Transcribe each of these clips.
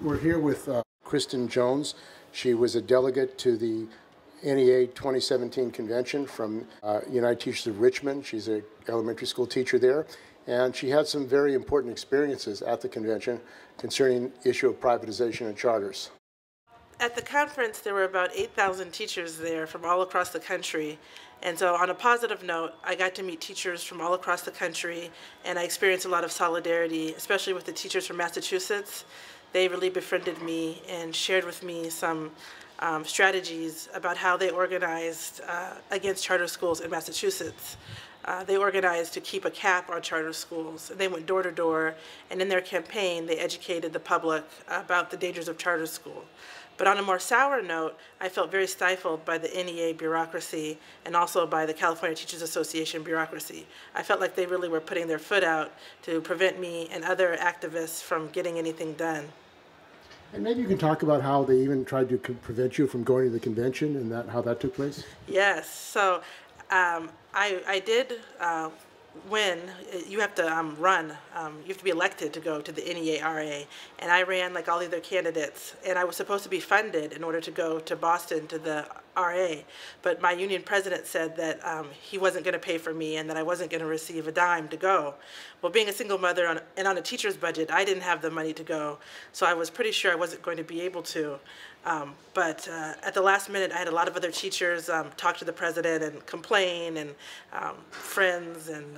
We're here with Kristyn Jones. She was a delegate to the NEA 2017 convention from United Teachers of Richmond. She's an elementary school teacher there, and she had some very important experiences at the convention concerning the issue of privatization and charters. At the conference, there were about 8,000 teachers there from all across the country. And so on a positive note, I got to meet teachers from all across the country, and I experienced a lot of solidarity, especially with the teachers from Massachusetts. They really befriended me and shared with me some strategies about how they organized against charter schools in Massachusetts. They organized to keep a cap on charter schools. They went door to door, and in their campaign, they educated the public about the dangers of charter school. But on a more sour note, I felt very stifled by the NEA bureaucracy and also by the California Teachers Association bureaucracy. I felt like they really were putting their foot out to prevent me and other activists from getting anything done. And maybe you can talk about how they even tried to prevent you from going to the convention and how that took place? Yes. So I did win. You have to run. You have to be elected to go to the NEA-RA. And I ran like all the other candidates. And I was supposed to be funded in order to go to Boston to the RA. But my union president said that he wasn't going to pay for me and that I wasn't going to receive a dime to go. Well, being a single mother and on a teacher's budget, I didn't have the money to go. So I was pretty sure I wasn't going to be able to. But at the last minute, I had a lot of other teachers talk to the president and complain, and friends. And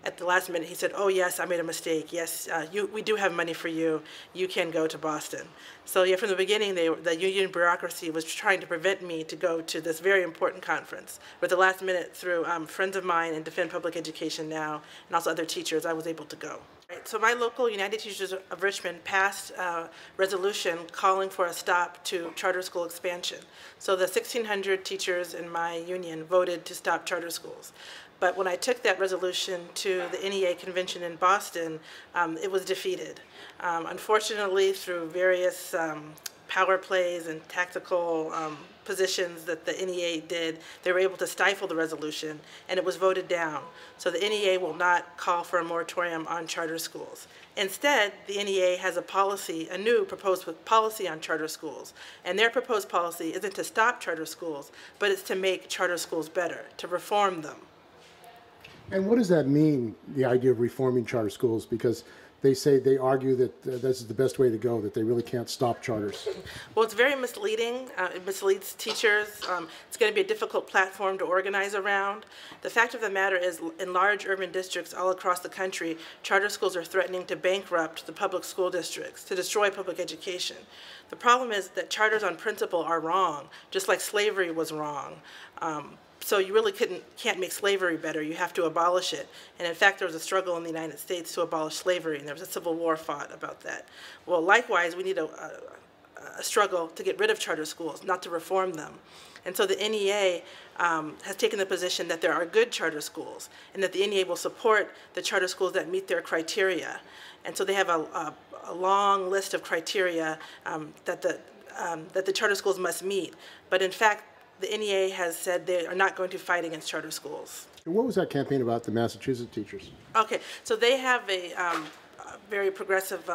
at the last minute, he said, "Oh yes, I made a mistake. Yes, we do have money for you. You can go to Boston." So yeah, from the beginning, the union bureaucracy was trying to prevent me to go to this very important conference. But at the last minute, through friends of mine and Defend Public Education Now, and also other teachers, I was able to go. So my local United Teachers of Richmond passed a resolution calling for a stop to charter school expansion. So the 1,600 teachers in my union voted to stop charter schools. But when I took that resolution to the NEA convention in Boston, it was defeated. Unfortunately, through various power plays and tactical positions that the NEA did, they were able to stifle the resolution, and it was voted down. So the NEA will not call for a moratorium on charter schools. Instead, the NEA has a policy, a new proposed policy on charter schools. And their proposed policy isn't to stop charter schools, but it's to make charter schools better, to reform them. And what does that mean, the idea of reforming charter schools? Because they argue that this is the best way to go, that they really can't stop charters. Well, it's very misleading. It misleads teachers. It's going to be a difficult platform to organize around. The fact of the matter is, in large urban districts all across the country, charter schools are threatening to bankrupt the public school districts, to destroy public education. The problem is that charters on principle are wrong, just like slavery was wrong. So you really can't make slavery better. You have to abolish it. And in fact, there was a struggle in the United States to abolish slavery, and there was a civil war fought about that. Well, likewise, we need a struggle to get rid of charter schools, not to reform them. And so the NEA has taken the position that there are good charter schools, and that the NEA will support the charter schools that meet their criteria. And so they have a long list of criteria that the charter schools must meet. But in fact, the NEA has said they are not going to fight against charter schools. And what was that campaign about, the Massachusetts teachers? Okay, so they have a very progressive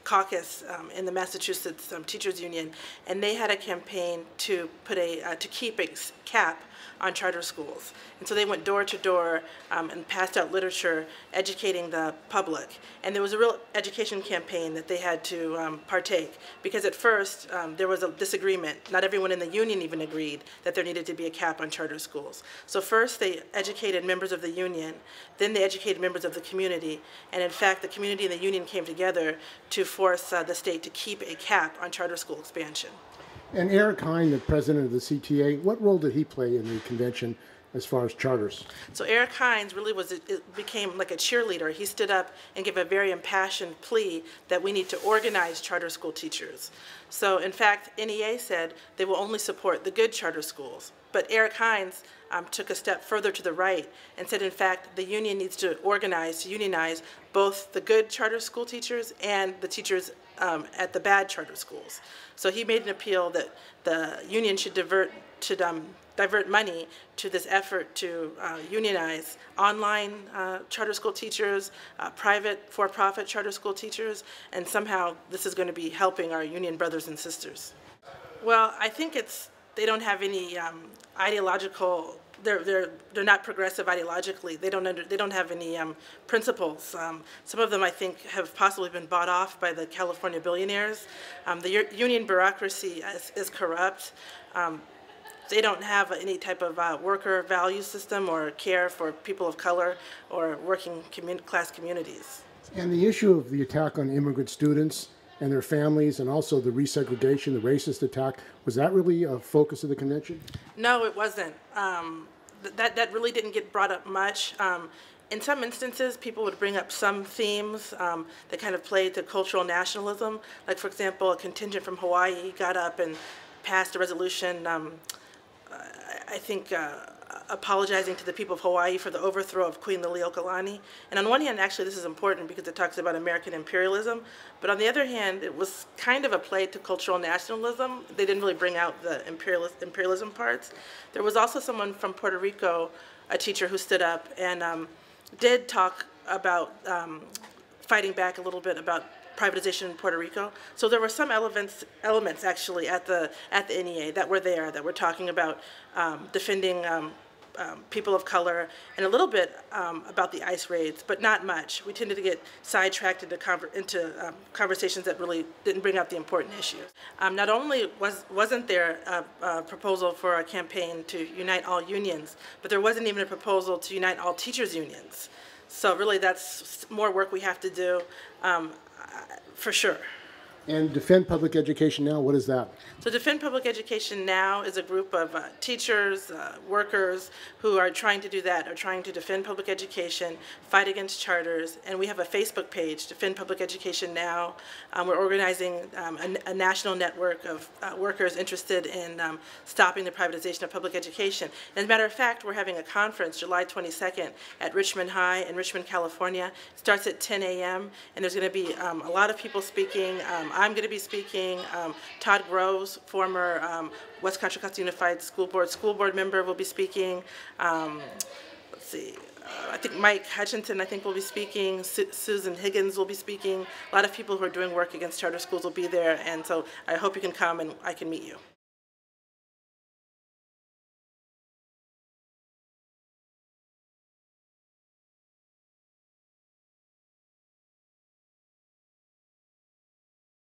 caucus in the Massachusetts Teachers Union, and they had a campaign to put to keep a cap on charter schools. And so they went door to door and passed out literature educating the public. And there was a real education campaign that they had to partake, because at first there was a disagreement. Not everyone in the union even agreed that there needed to be a cap on charter schools. So first they educated members of the union, then they educated members of the community, and in fact the community and the union came together to force the state to keep a cap on charter school expansion. And Eric Hine, the president of the CTA, what role did he play in the convention as far as charters? So Eric Hines really became like a cheerleader. He stood up and gave a very impassioned plea that we need to organize charter school teachers. So in fact, NEA said they will only support the good charter schools. But Eric Hines took a step further to the right and said, in fact, the union needs to organize, to unionize both the good charter school teachers and the teachers at the bad charter schools. So he made an appeal that the union should divert money to this effort to unionize online charter school teachers, private for-profit charter school teachers, and somehow this is going to be helping our union brothers and sisters. Well, I think they don't have any ideological. They're not progressive ideologically. They don't have any principles. Some of them, I think, have possibly been bought off by the California billionaires. The union bureaucracy is corrupt. They don't have any type of worker value system or care for people of color or working class communities. And the issue of the attack on immigrant students and their families, and also the resegregation, the racist attack, was that really a focus of the convention? No, it wasn't. That really didn't get brought up much. In some instances, people would bring up some themes that kind of played to cultural nationalism. Like, for example, a contingent from Hawaii got up and passed a resolution, I think, apologizing to the people of Hawaii for the overthrow of Queen Liliuokalani. And on one hand, actually, this is important because it talks about American imperialism. But on the other hand, it was kind of a play to cultural nationalism. They didn't really bring out the imperialism parts. There was also someone from Puerto Rico, a teacher, who stood up and did talk about fighting back a little bit about privatization in Puerto Rico. So there were some elements actually at the NEA that were there, that were talking about defending people of color, and a little bit about the ICE raids, but not much. We tended to get sidetracked into conversations that really didn't bring out the important issues. Not only wasn't there a proposal for a campaign to unite all unions, but there wasn't even a proposal to unite all teachers' unions. So really that's more work we have to do, for sure. And Defend Public Education Now, what is that? So Defend Public Education Now is a group of teachers, workers who are trying to do that, are trying to defend public education, fight against charters, and we have a Facebook page, Defend Public Education Now. We're organizing a national network of workers interested in stopping the privatization of public education. And as a matter of fact, we're having a conference July 22nd at Richmond High in Richmond, California. It starts at 10 a.m. and there's going to be a lot of people speaking. I'm going to be speaking. Todd Groves, former West Contra Costa Unified School Board member, will be speaking. Let's see. I think Mike Hutchinson, will be speaking. Susan Higgins will be speaking. A lot of people who are doing work against charter schools will be there, and so I hope you can come and I can meet you.